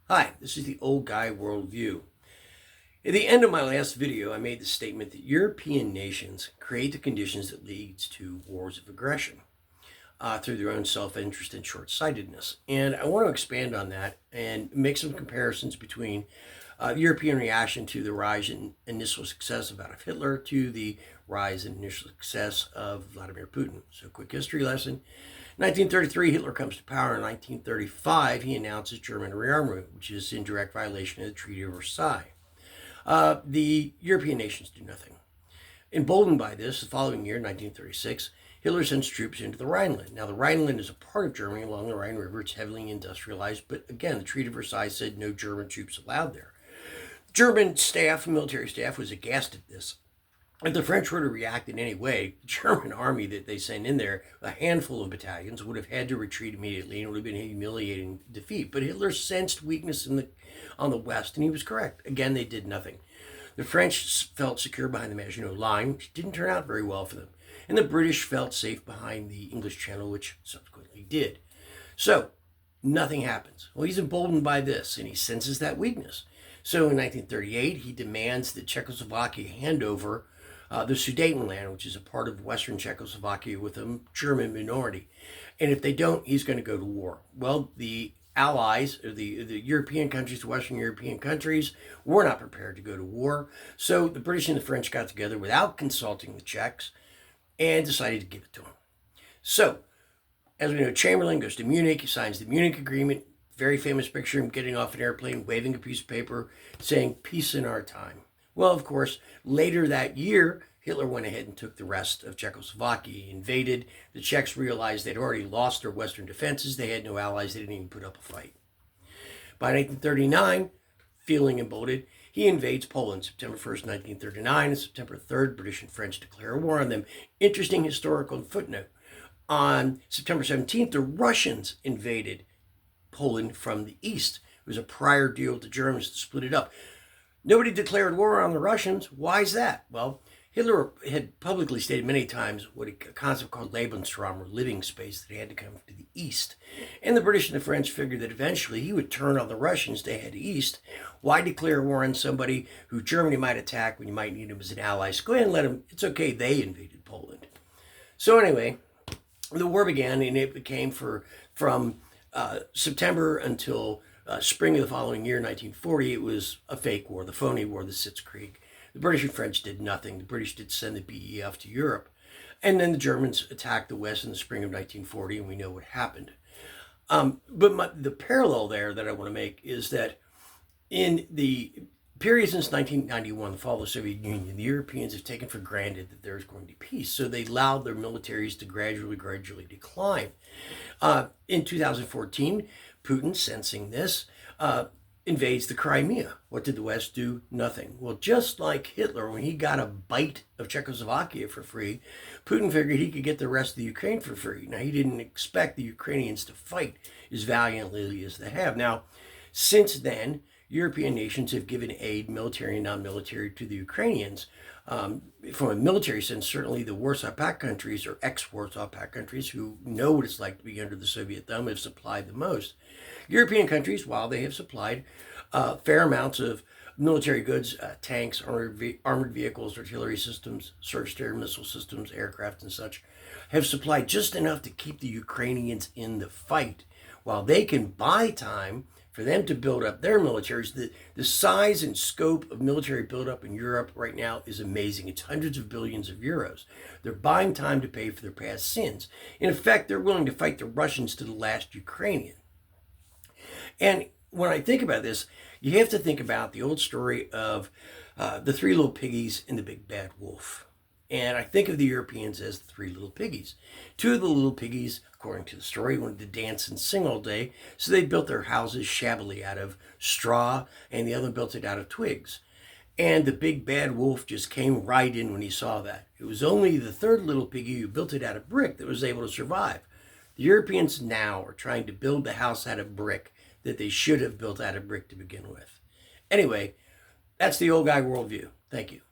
Hi, this is the Old Guy Worldview. At the end of my last video, I made the statement that European nations create the conditions that leads to wars of aggression through their own self-interest and short-sightedness. And I want to expand on that and make some comparisons between European reaction to the rise in initial success of Adolf Hitler to the rise in initial success of Vladimir Putin. So, quick history lesson. 1933, Hitler comes to power. In 1935, he announces German rearmament, which is in direct violation of the Treaty of Versailles. The European nations do nothing. Emboldened by this, the following year, 1936, Hitler sends troops into the Rhineland. Now, the Rhineland is a part of Germany along the Rhine River. It's heavily industrialized, but again, the Treaty of Versailles said no German troops allowed there. German staff, military staff, was aghast at this. If the French were to react in any way, the German army that they sent in there, a handful of battalions, would have had to retreat immediately, and it would have been a humiliating defeat. But Hitler sensed weakness on the west, and he was correct. Again, they did nothing. The French felt secure behind the Maginot Line, which didn't turn out very well for them. And the British felt safe behind the English Channel, which subsequently did. So, nothing happens. Well, he's emboldened by this, and he senses that weakness. So in 1938, he demands that Czechoslovakia hand over the Sudetenland, which is a part of Western Czechoslovakia with a German minority. And if they don't, he's going to go to war. Well, the Allies, or the European countries, the Western European countries, were not prepared to go to war. So the British and the French got together without consulting the Czechs and decided to give it to them. So, as we know, Chamberlain goes to Munich, he signs the Munich Agreement. Very famous picture of him getting off an airplane, waving a piece of paper, saying, "Peace in our time." Well, of course, later that year, Hitler went ahead and took the rest of Czechoslovakia. He invaded. The Czechs realized they'd already lost their western defenses. They had no allies. They didn't even put up a fight. By 1939, feeling emboldened, he invades Poland. September 1st, 1939, and September 3rd, British and French declare war on them. Interesting historical footnote. On September 17th, the Russians invaded Poland from the east. It was a prior deal with the Germans to split it up. Nobody declared war on the Russians. Why is that? Well, Hitler had publicly stated many times what a concept called Lebensraum, or living space, that he had to come to the east. And the British and the French figured that eventually he would turn on the Russians to head east. Why declare war on somebody who Germany might attack when you might need him as an ally? So go ahead and let him. It's okay, they invaded Poland. So anyway, the war began, and it became from September until spring of the following year, 1940, it was a fake war, the phony war, the Sitzkrieg. The British and French did nothing. The British did send the BEF to Europe. And then the Germans attacked the West in the spring of 1940, and we know what happened. But the parallel there that I want to make is that in the period since 1991, the fall of the Soviet Union, the Europeans have taken for granted that there's going to be peace. So they allowed their militaries to gradually decline. In 2014, Putin, sensing this, invades the Crimea. What did the West do? Nothing. Well, just like Hitler, when he got a bite of Czechoslovakia for free, Putin figured he could get the rest of the Ukraine for free. Now, he didn't expect the Ukrainians to fight as valiantly as they have. Now, since then, European nations have given aid, military and non-military, to the Ukrainians. From a military sense, certainly the Warsaw Pact countries, or ex-Warsaw Pact countries, who know what it's like to be under the Soviet thumb, have supplied the most. European countries, while they have supplied fair amounts of military goods, tanks, armored vehicles, artillery systems, surface-to-air missile systems, aircraft and such, have supplied just enough to keep the Ukrainians in the fight, while they can buy time for them to build up their militaries. The size and scope of military buildup in Europe right now is amazing. It's hundreds of billions of euros. They're buying time to pay for their past sins. In effect, they're willing to fight the Russians to the last Ukrainian. And when I think about this, you have to think about the old story of the three little piggies and the big bad wolf. And I think of the Europeans as the three little piggies. Two of the little piggies, according to the story, wanted to dance and sing all day, so they built their houses shabbily out of straw, and the other built it out of twigs. And the big bad wolf just came right in when he saw that. It was only the third little piggy who built it out of brick that was able to survive. The Europeans now are trying to build the house out of brick that they should have built out of brick to begin with. Anyway, that's the Old Guy Worldview. Thank you.